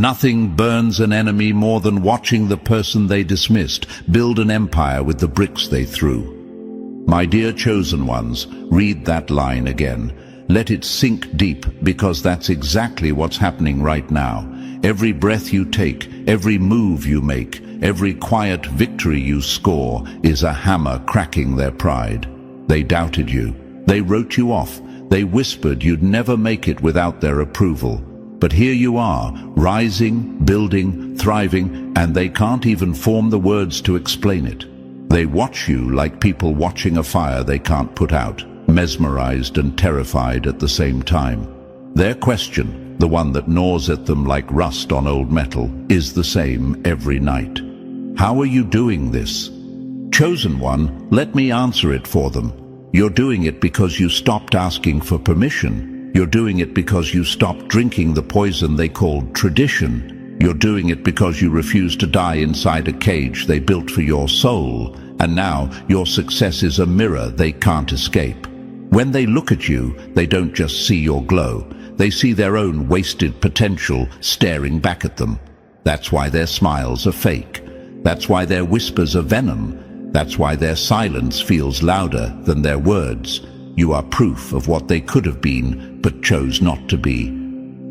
Nothing burns an enemy more than watching the person they dismissed build an empire with the bricks they threw. My dear chosen ones, read that line again. Let it sink deep, because that's exactly what's happening right now. Every breath you take, every move you make, every quiet victory you score is a hammer cracking their pride. They doubted you. They wrote you off. They whispered you'd never make it without their approval. But here you are, rising, building, thriving, and they can't even form the words to explain it. They watch you like people watching a fire they can't put out, mesmerized and terrified at the same time. Their question, the one that gnaws at them like rust on old metal, is the same every night. How are you doing this? Chosen one, let me answer it for them. You're doing it because you stopped asking for permission. You're doing it because you stopped drinking the poison they called tradition. You're doing it because you refused to die inside a cage they built for your soul. And now your success is a mirror they can't escape. When they look at you, they don't just see your glow. They see their own wasted potential staring back at them. That's why their smiles are fake. That's why their whispers are venom. That's why their silence feels louder than their words. You are proof of what they could have been, but chose not to be.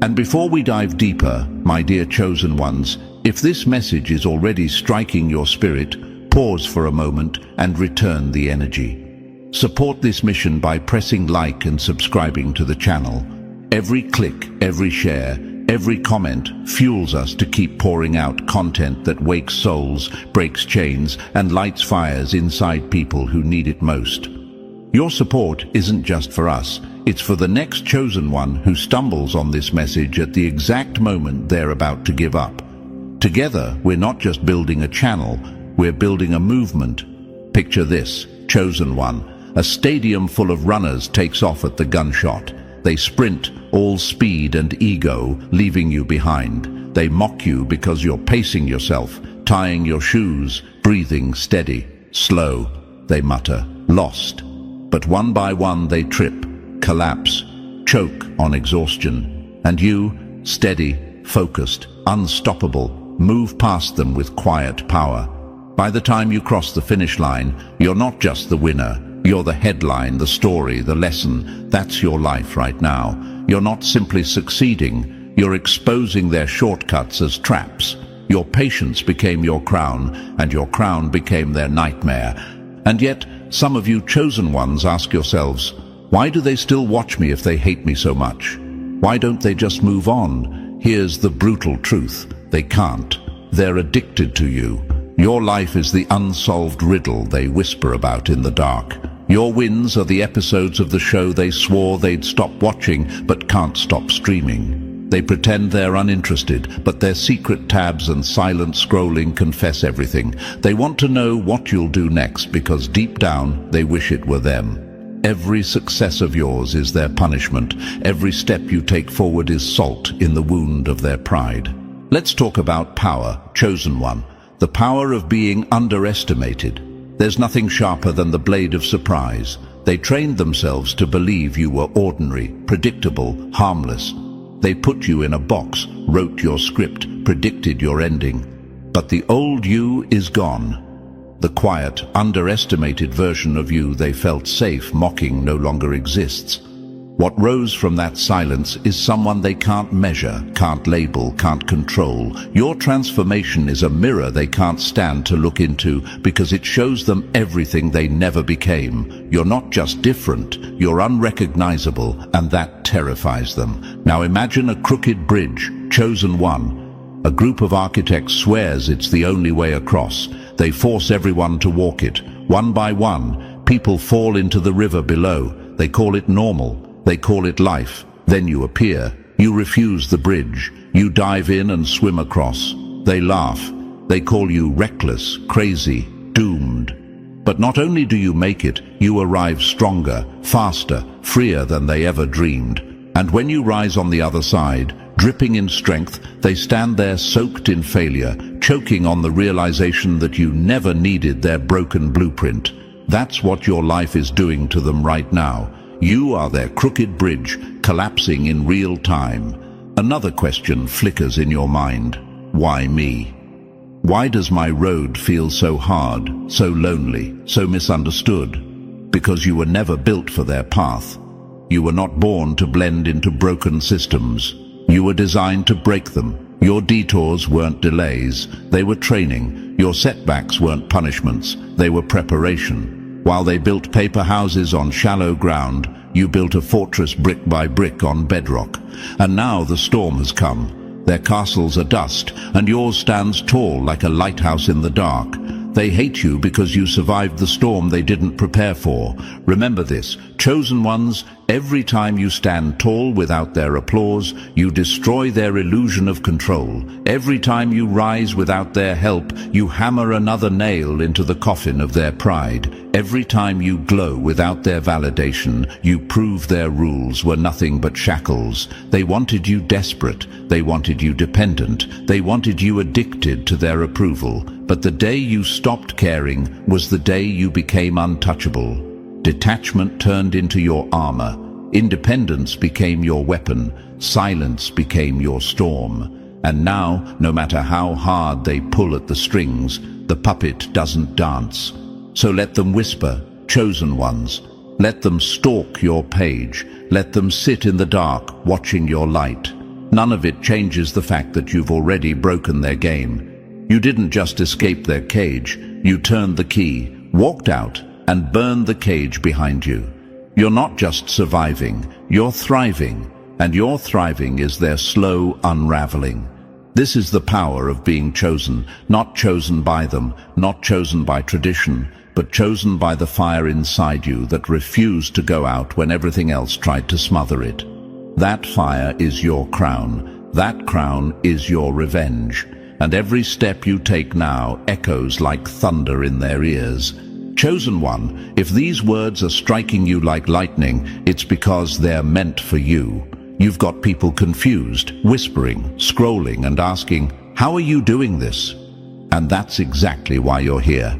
And before we dive deeper, my dear chosen ones, if this message is already striking your spirit, pause for a moment and return the energy. Support this mission by pressing like and subscribing to the channel. Every click, every share, every comment fuels us to keep pouring out content that wakes souls, breaks chains, and lights fires inside people who need it most. Your support isn't just for us, it's for the next chosen one who stumbles on this message at the exact moment they're about to give up. Together, we're not just building a channel, we're building a movement. Picture this, chosen one. A stadium full of runners takes off at the gunshot. They sprint, all speed and ego, leaving you behind. They mock you because you're pacing yourself, tying your shoes, breathing steady, slow. They mutter, lost. But one by one they trip, collapse, choke on exhaustion. And you, steady, focused, unstoppable, move past them with quiet power. By the time you cross the finish line, you're not just the winner. You're the headline, the story, the lesson. That's your life right now. You're not simply succeeding. You're exposing their shortcuts as traps. Your patience became your crown, and your crown became their nightmare. And yet, some of you chosen ones ask yourselves, why do they still watch me if they hate me so much? Why don't they just move on? Here's the brutal truth. They can't. They're addicted to you. Your life is the unsolved riddle they whisper about in the dark. Your wins are the episodes of the show they swore they'd stop watching but can't stop streaming. They pretend they're uninterested, but their secret tabs and silent scrolling confess everything. They want to know what you'll do next because deep down they wish it were them. Every success of yours is their punishment. Every step you take forward is salt in the wound of their pride. Let's talk about power, chosen one. The power of being underestimated. There's nothing sharper than the blade of surprise. They trained themselves to believe you were ordinary, predictable, harmless. They put you in a box, wrote your script, predicted your ending. But the old you is gone. The quiet, underestimated version of you they felt safe mocking no longer exists. What rose from that silence is someone they can't measure, can't label, can't control. Your transformation is a mirror they can't stand to look into because it shows them everything they never became. You're not just different, you're unrecognizable, and that terrifies them. Now imagine a crooked bridge, chosen one. A group of architects swears it's the only way across. They force everyone to walk it. One by one, people fall into the river below. They call it normal. They call it life. Then you appear. You refuse the bridge. You dive in and swim across. They laugh. They call you reckless, crazy, doomed. But not only do you make it, you arrive stronger, faster, freer than they ever dreamed. And when you rise on the other side, dripping in strength, they stand there soaked in failure, choking on the realization that you never needed their broken blueprint. That's what your life is doing to them right now. You are their crooked bridge, collapsing in real time. Another question flickers in your mind. Why me? Why does my road feel so hard, so lonely, so misunderstood? Because you were never built for their path. You were not born to blend into broken systems. You were designed to break them. Your detours weren't delays, they were training. Your setbacks weren't punishments, they were preparation. While they built paper houses on shallow ground, you built a fortress brick by brick on bedrock. And now the storm has come. Their castles are dust, and yours stands tall like a lighthouse in the dark. They hate you because you survived the storm they didn't prepare for. Remember this, chosen ones, every time you stand tall without their applause, you destroy their illusion of control. Every time you rise without their help, you hammer another nail into the coffin of their pride. Every time you glow without their validation, you prove their rules were nothing but shackles. They wanted you desperate, they wanted you dependent, they wanted you addicted to their approval. But the day you stopped caring was the day you became untouchable. Detachment turned into your armor. Independence became your weapon. Silence became your storm. And now, no matter how hard they pull at the strings, the puppet doesn't dance. So let them whisper, chosen ones. Let them stalk your page. Let them sit in the dark, watching your light. None of it changes the fact that you've already broken their game. You didn't just escape their cage, you turned the key, walked out, and burned the cage behind you. You're not just surviving, you're thriving, and your thriving is their slow unraveling. This is the power of being chosen, not chosen by them, not chosen by tradition, but chosen by the fire inside you that refused to go out when everything else tried to smother it. That fire is your crown, that crown is your revenge. And every step you take now echoes like thunder in their ears. Chosen one, if these words are striking you like lightning, it's because they're meant for you. You've got people confused, whispering, scrolling, and asking, how are you doing this? And that's exactly why you're here.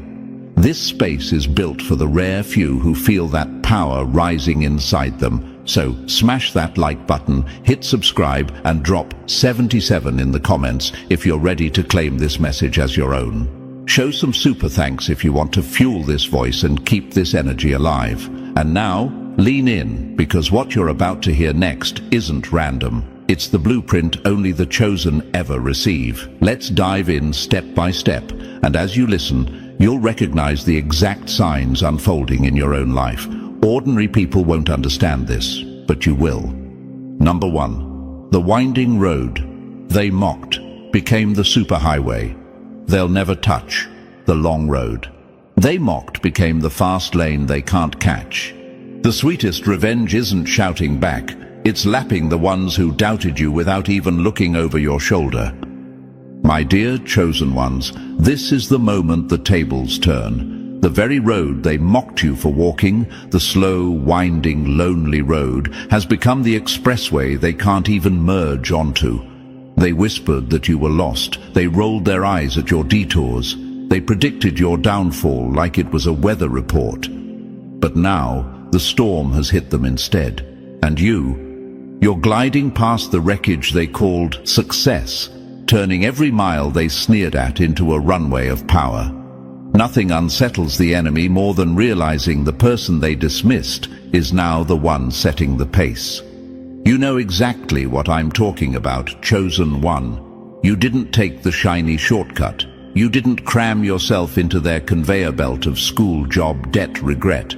This space is built for the rare few who feel that power rising inside them. So smash that like button, hit subscribe, and drop 77 in the comments if you're ready to claim this message as your own. Show some super thanks if you want to fuel this voice and keep this energy alive. And now, lean in, because what you're about to hear next isn't random. It's the blueprint only the chosen ever receive. Let's dive in step by step, and as you listen, you'll recognize the exact signs unfolding in your own life. Ordinary people won't understand this, but you will. Number 1. The winding road. They mocked, became the superhighway. They'll never touch, the long road. They mocked became the fast lane they can't catch. The sweetest revenge isn't shouting back, it's lapping the ones who doubted you without even looking over your shoulder. My dear chosen ones, this is the moment the tables turn. The very road they mocked you for walking, the slow, winding, lonely road, has become the expressway they can't even merge onto. They whispered that you were lost. They rolled their eyes at your detours. They predicted your downfall like it was a weather report. But now, the storm has hit them instead. And you're gliding past the wreckage they called success, turning every mile they sneered at into a runway of power. Nothing unsettles the enemy more than realizing the person they dismissed is now the one setting the pace. You know exactly what I'm talking about, chosen one. You didn't take the shiny shortcut. You didn't cram yourself into their conveyor belt of school, job, debt, regret.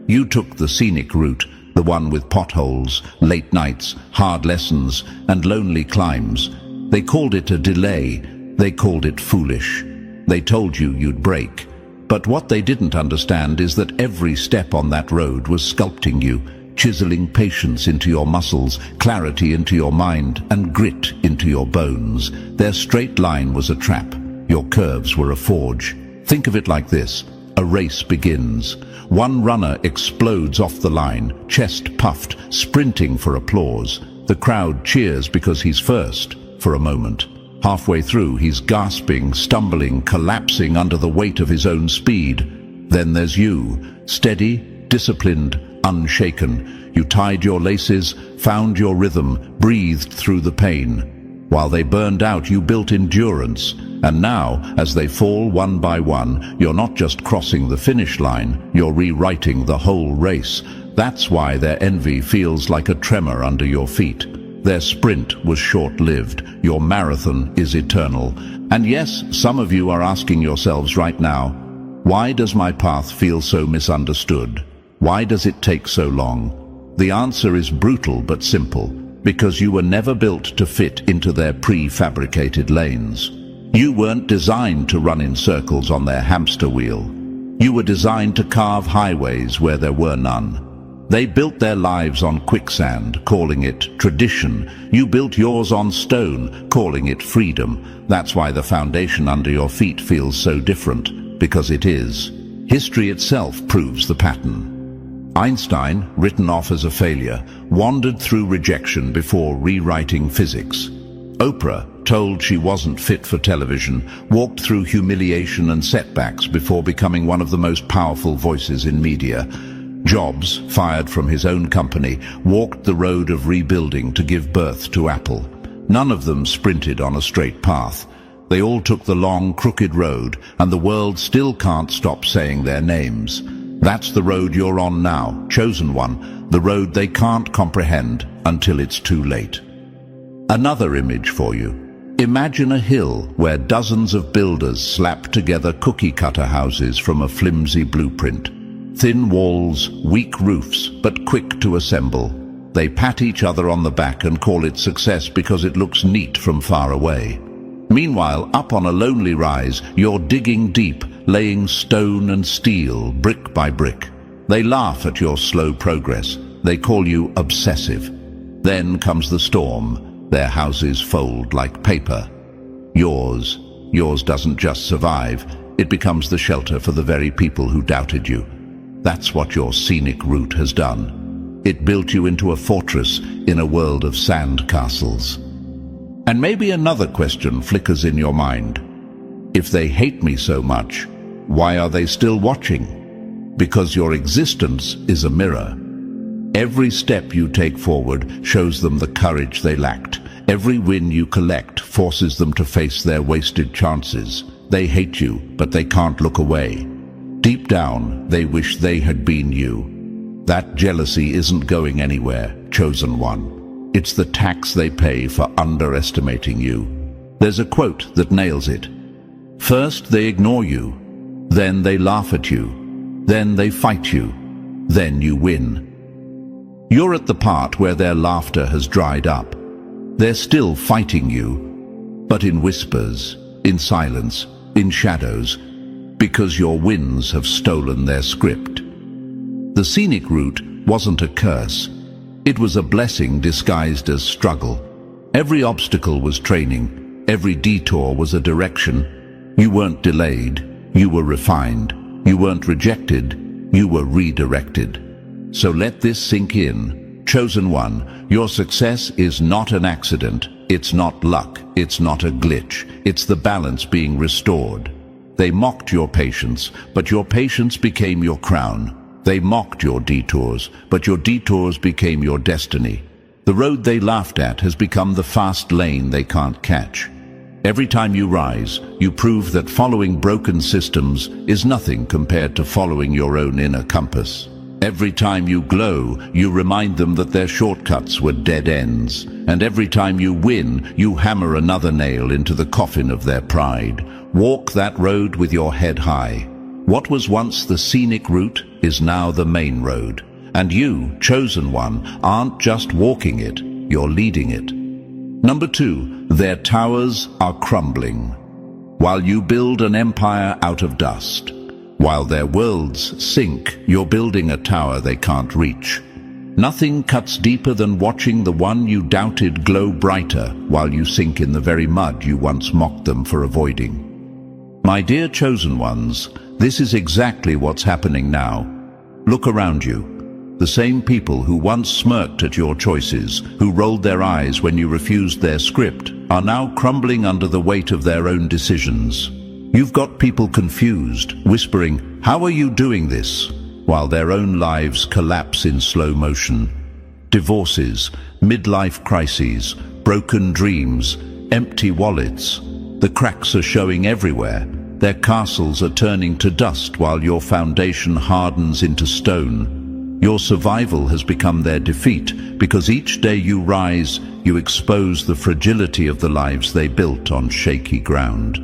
You took the scenic route, the one with potholes, late nights, hard lessons, and lonely climbs. They called it a delay. They called it foolish. They told you you'd break. But what they didn't understand is that every step on that road was sculpting you, chiseling patience into your muscles, clarity into your mind, and grit into your bones. Their straight line was a trap. Your curves were a forge. Think of it like this. A race begins. One runner explodes off the line, chest puffed, sprinting for applause. The crowd cheers because he's first, for a moment. Halfway through, he's gasping, stumbling, collapsing under the weight of his own speed. Then there's you, steady, disciplined, unshaken. You tied your laces, found your rhythm, breathed through the pain. While they burned out, you built endurance. And now, as they fall one by one, you're not just crossing the finish line, you're rewriting the whole race. That's why their envy feels like a tremor under your feet. Their sprint was short-lived. Your marathon is eternal. And yes, some of you are asking yourselves right now, why does my path feel so misunderstood? Why does it take so long? The answer is brutal but simple, because you were never built to fit into their prefabricated lanes. You weren't designed to run in circles on their hamster wheel. You were designed to carve highways where there were none. They built their lives on quicksand, calling it tradition. You built yours on stone, calling it freedom. That's why the foundation under your feet feels so different, because it is. History itself proves the pattern. Einstein, written off as a failure, wandered through rejection before rewriting physics. Oprah, told she wasn't fit for television, walked through humiliation and setbacks before becoming one of the most powerful voices in media. Jobs, fired from his own company, walked the road of rebuilding to give birth to Apple. None of them sprinted on a straight path. They all took the long, crooked road, and the world still can't stop saying their names. That's the road you're on now, chosen one, the road they can't comprehend until it's too late. Another image for you. Imagine a hill where dozens of builders slap together cookie-cutter houses from a flimsy blueprint. Thin walls, weak roofs, but quick to assemble. They pat each other on the back and call it success because it looks neat from far away. Meanwhile, up on a lonely rise, you're digging deep, laying stone and steel, brick by brick. They laugh at your slow progress. They call you obsessive. Then comes the storm. Their houses fold like paper. Yours doesn't just survive. It becomes the shelter for the very people who doubted you. That's what your scenic route has done. It built you into a fortress in a world of sand castles. And maybe another question flickers in your mind. If they hate me so much, why are they still watching? Because your existence is a mirror. Every step you take forward shows them the courage they lacked. Every win you collect forces them to face their wasted chances. They hate you, but they can't look away. Deep down, they wish they had been you. That jealousy isn't going anywhere, chosen one. It's the tax they pay for underestimating you. There's a quote that nails it. First they ignore you, then they laugh at you, then they fight you, then you win. You're at the part where their laughter has dried up. They're still fighting you, but in whispers, in silence, in shadows, because your wins have stolen their script. The scenic route wasn't a curse. It was a blessing disguised as struggle. Every obstacle was training. Every detour was a direction. You weren't delayed. You were refined. You weren't rejected. You were redirected. So let this sink in. Chosen one, your success is not an accident. It's not luck. It's not a glitch. It's the balance being restored. They mocked your patience, but your patience became your crown. They mocked your detours, but your detours became your destiny. The road they laughed at has become the fast lane they can't catch. Every time you rise, you prove that following broken systems is nothing compared to following your own inner compass. Every time you glow, you remind them that their shortcuts were dead ends. And every time you win, you hammer another nail into the coffin of their pride. Walk that road with your head high. What was once the scenic route is now the main road. And you, chosen one, aren't just walking it, you're leading it. Number 2, their towers are crumbling. While you build an empire out of dust, while their worlds sink, you're building a tower they can't reach. Nothing cuts deeper than watching the one you doubted glow brighter while you sink in the very mud you once mocked them for avoiding. My dear chosen ones, this is exactly what's happening now. Look around you. The same people who once smirked at your choices, who rolled their eyes when you refused their script, are now crumbling under the weight of their own decisions. You've got people confused, whispering, "How are you doing this?" while their own lives collapse in slow motion. Divorces, midlife crises, broken dreams, empty wallets. The cracks are showing everywhere. Their castles are turning to dust while your foundation hardens into stone. Your survival has become their defeat, because each day you rise, you expose the fragility of the lives they built on shaky ground.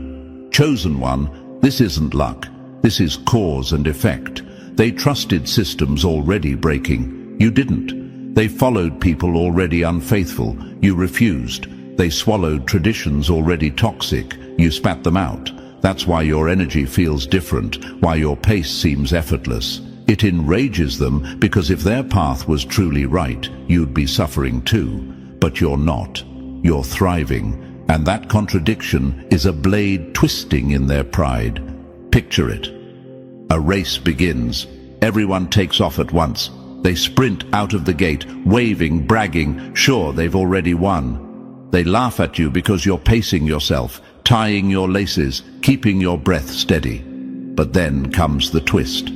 Chosen one, this isn't luck. This is cause and effect. They trusted systems already breaking. You didn't. They followed people already unfaithful. You refused. They swallowed traditions already toxic. You spat them out. That's why your energy feels different, why your pace seems effortless. It enrages them, because if their path was truly right, you'd be suffering too. But you're not. You're thriving. And that contradiction is a blade twisting in their pride. Picture it. A race begins. Everyone takes off at once. They sprint out of the gate, waving, bragging, sure they've already won. They laugh at you because you're pacing yourself, tying your laces, keeping your breath steady. But then comes the twist.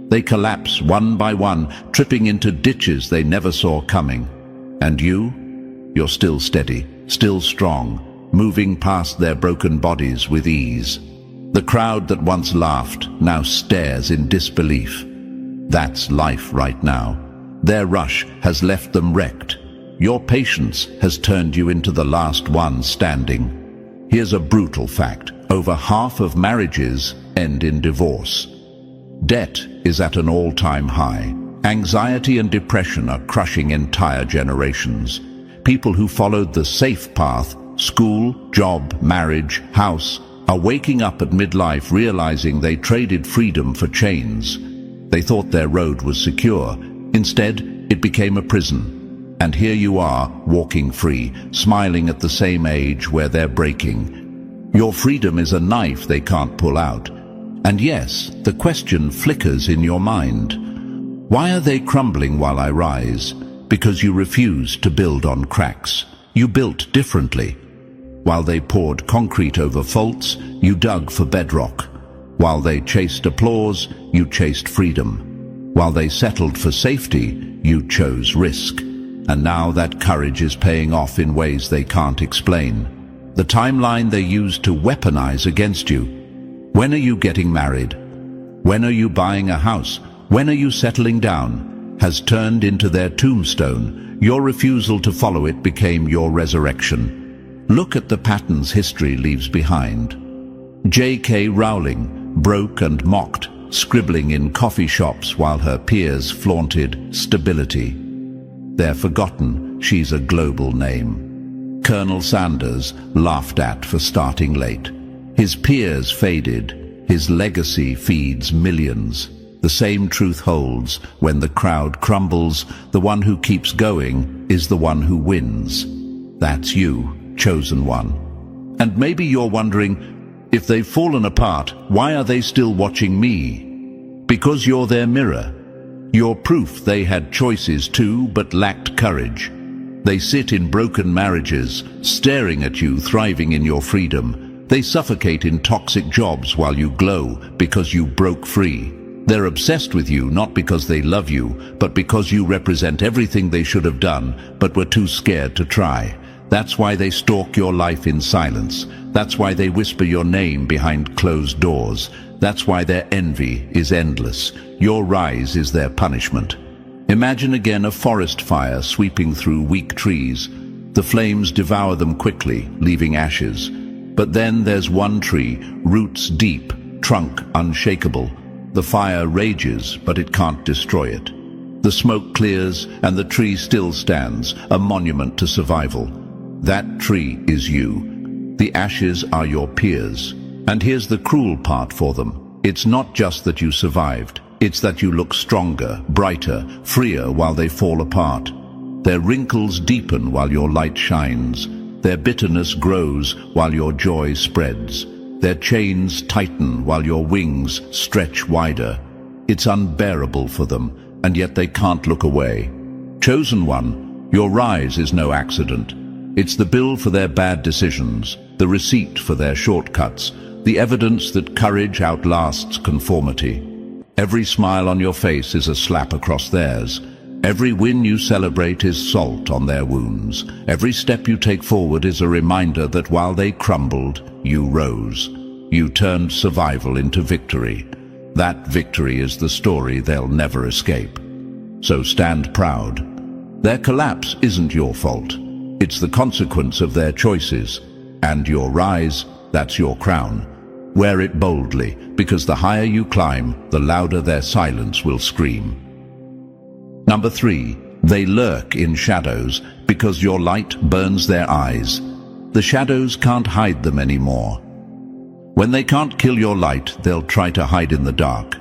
They collapse one by one, tripping into ditches they never saw coming. And you're still steady, still strong, moving past their broken bodies with ease. The crowd that once laughed now stares in disbelief. That's life right now. Their rush has left them wrecked. Your patience has turned you into the last one standing. Here's a brutal fact. Over half of marriages end in divorce. Debt is at an all-time high. Anxiety and depression are crushing entire generations. People who followed the safe path, school, job, marriage, house, are waking up at midlife realizing they traded freedom for chains. They thought their road was secure. Instead, it became a prison. And here you are, walking free, smiling at the same age where they're breaking. Your freedom is a knife they can't pull out. And yes, the question flickers in your mind. Why are they crumbling while I rise? Because you refused to build on cracks. You built differently. While they poured concrete over faults, you dug for bedrock. While they chased applause, you chased freedom. While they settled for safety, you chose risk. And now that courage is paying off in ways they can't explain. The timeline they used to weaponize against you. When are you getting married? When are you buying a house? When are you settling down? Has turned into their tombstone. Your refusal to follow it became your resurrection. Look at the patterns history leaves behind. J.K. Rowling, broke and mocked, scribbling in coffee shops while her peers flaunted stability. They're forgotten, she's a global name. Colonel Sanders, laughed at for starting late. His peers faded, his legacy feeds millions. The same truth holds: when the crowd crumbles, the one who keeps going is the one who wins. That's you, chosen one. And maybe you're wondering, if they've fallen apart, why are they still watching me? Because you're their mirror. You're proof they had choices too, but lacked courage. They sit in broken marriages, staring at you thriving in your freedom. They suffocate in toxic jobs while you glow because you broke free. They're obsessed with you not because they love you, but because you represent everything they should have done, but were too scared to try. That's why they stalk your life in silence. That's why they whisper your name behind closed doors. That's why their envy is endless. Your rise is their punishment. Imagine again a forest fire sweeping through weak trees. The flames devour them quickly, leaving ashes. But then there's one tree, roots deep, trunk unshakable. The fire rages, but it can't destroy it. The smoke clears, and the tree still stands, a monument to survival. That tree is you. The ashes are your peers. And here's the cruel part for them. It's not just that you survived. It's that you look stronger, brighter, freer while they fall apart. Their wrinkles deepen while your light shines. Their bitterness grows while your joy spreads. Their chains tighten while your wings stretch wider. It's unbearable for them, and yet they can't look away. Chosen one, your rise is no accident. It's the bill for their bad decisions, the receipt for their shortcuts, the evidence that courage outlasts conformity. Every smile on your face is a slap across theirs. Every win you celebrate is salt on their wounds. Every step you take forward is a reminder that while they crumbled, you rose. You turned survival into victory. That victory is the story they'll never escape. So stand proud. Their collapse isn't your fault. It's the consequence of their choices. And your rise, that's your crown. Wear it boldly, because the higher you climb, the louder their silence will scream. Number 3, they lurk in shadows because your light burns their eyes. The shadows can't hide them anymore. When they can't kill your light, they'll try to hide in the dark.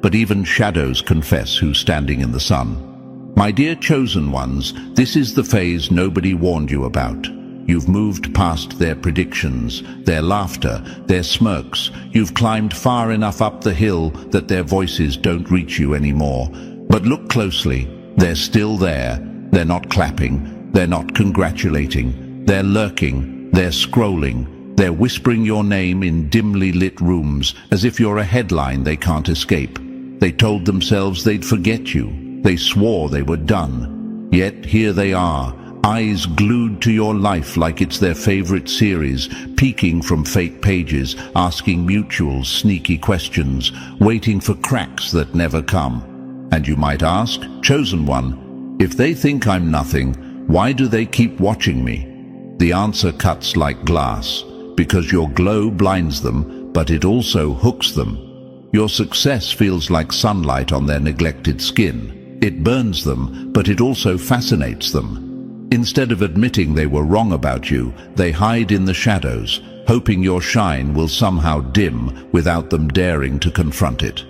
But even shadows confess who's standing in the sun. My dear chosen ones, this is the phase nobody warned you about. You've moved past their predictions, their laughter, their smirks. You've climbed far enough up the hill that their voices don't reach you anymore. But look closely, they're still there. They're not clapping, they're not congratulating. They're lurking, they're scrolling. They're whispering your name in dimly lit rooms, as if you're a headline they can't escape. They told themselves they'd forget you. They swore they were done. Yet here they are, eyes glued to your life like it's their favorite series, peeking from fake pages, asking mutual sneaky questions, waiting for cracks that never come. And you might ask, chosen one, if they think I'm nothing, why do they keep watching me? The answer cuts like glass, because your glow blinds them, but it also hooks them. Your success feels like sunlight on their neglected skin. It burns them, but it also fascinates them. Instead of admitting they were wrong about you, they hide in the shadows, hoping your shine will somehow dim without them daring to confront it.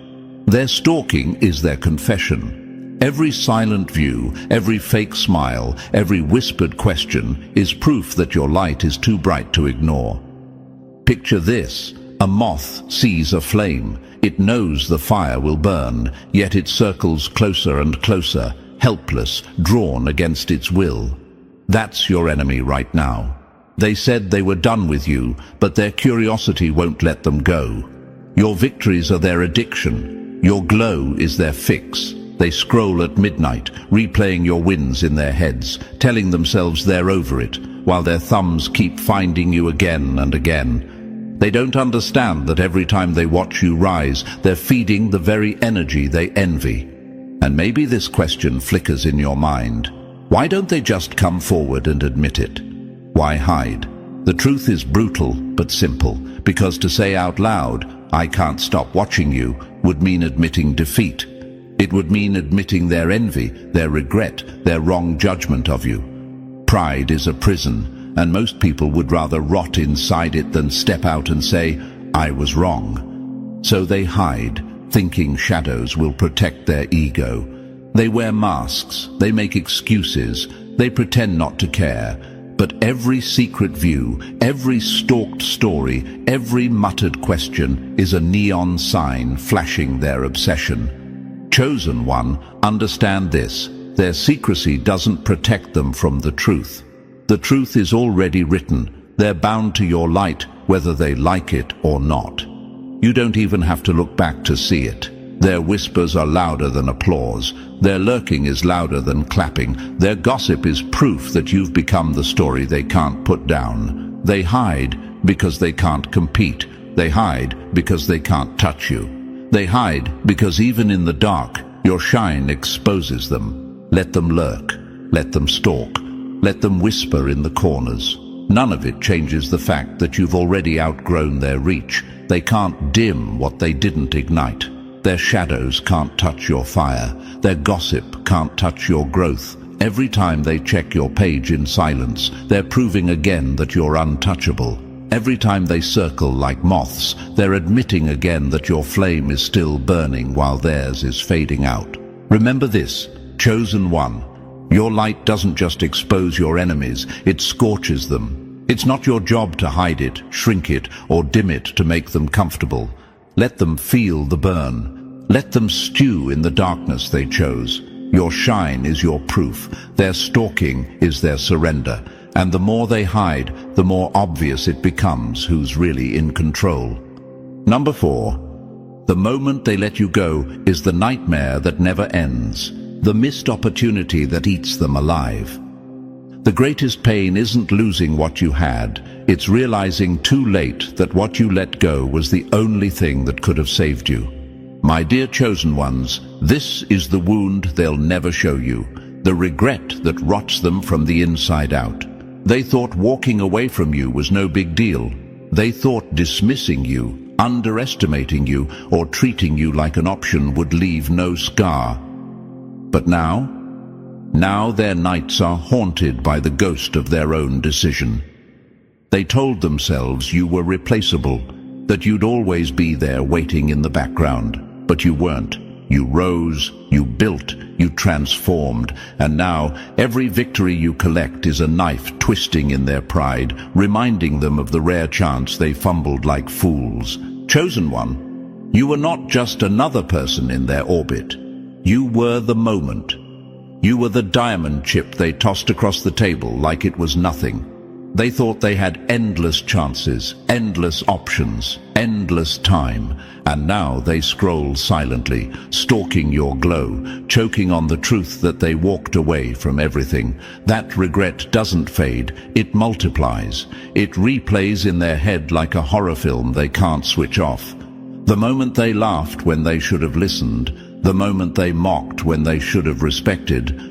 Their stalking is their confession. Every silent view, every fake smile, every whispered question is proof that your light is too bright to ignore. Picture this: a moth sees a flame. It knows the fire will burn, yet it circles closer and closer, helpless, drawn against its will. That's your enemy right now. They said they were done with you, but their curiosity won't let them go. Your victories are their addiction. Your glow is their fix. They scroll at midnight, replaying your wins in their heads, telling themselves they're over it, while their thumbs keep finding you again and again. They don't understand that every time they watch you rise, they're feeding the very energy they envy. And maybe this question flickers in your mind. Why don't they just come forward and admit it? Why hide? The truth is brutal but simple, because to say out loud, "I can't stop watching you," would mean admitting defeat. It would mean admitting their envy, their regret, their wrong judgment of you. Pride is a prison, and most people would rather rot inside it than step out and say, "I was wrong." So they hide, thinking shadows will protect their ego. They wear masks, they make excuses, they pretend not to care. But every secret view, every stalked story, every muttered question is a neon sign flashing their obsession. Chosen one, understand this: their secrecy doesn't protect them from the truth. The truth is already written. They're bound to your light, whether they like it or not. You don't even have to look back to see it. Their whispers are louder than applause. Their lurking is louder than clapping. Their gossip is proof that you've become the story they can't put down. They hide because they can't compete. They hide because they can't touch you. They hide because even in the dark, your shine exposes them. Let them lurk. Let them stalk. Let them whisper in the corners. None of it changes the fact that you've already outgrown their reach. They can't dim what they didn't ignite. Their shadows can't touch your fire. Their gossip can't touch your growth. Every time they check your page in silence, they're proving again that you're untouchable. Every time they circle like moths, they're admitting again that your flame is still burning while theirs is fading out. Remember this, chosen one. Your light doesn't just expose your enemies, it scorches them. It's not your job to hide it, shrink it, or dim it to make them comfortable. Let them feel the burn. Let them stew in the darkness they chose. Your shine is your proof. Their stalking is their surrender. And the more they hide, the more obvious it becomes who's really in control. Number 4. The moment they let you go is the nightmare that never ends, the missed opportunity that eats them alive. The greatest pain isn't losing what you had, it's realizing too late that what you let go was the only thing that could have saved you. My dear chosen ones, this is the wound they'll never show you, the regret that rots them from the inside out. They thought walking away from you was no big deal. They thought dismissing you, underestimating you, or treating you like an option would leave no scar. But now their nights are haunted by the ghost of their own decision. They told themselves you were replaceable, that you'd always be there waiting in the background, but you weren't. You rose, you built, you transformed, and now every victory you collect is a knife twisting in their pride, reminding them of the rare chance they fumbled like fools. Chosen one, you were not just another person in their orbit. You were the moment. You were the diamond chip they tossed across the table like it was nothing. They thought they had endless chances, endless options, endless time, and now they scroll silently, stalking your glow, choking on the truth that they walked away from everything. That regret doesn't fade, it multiplies. It replays in their head like a horror film they can't switch off. The moment they laughed when they should have listened, the moment they mocked when they should have respected,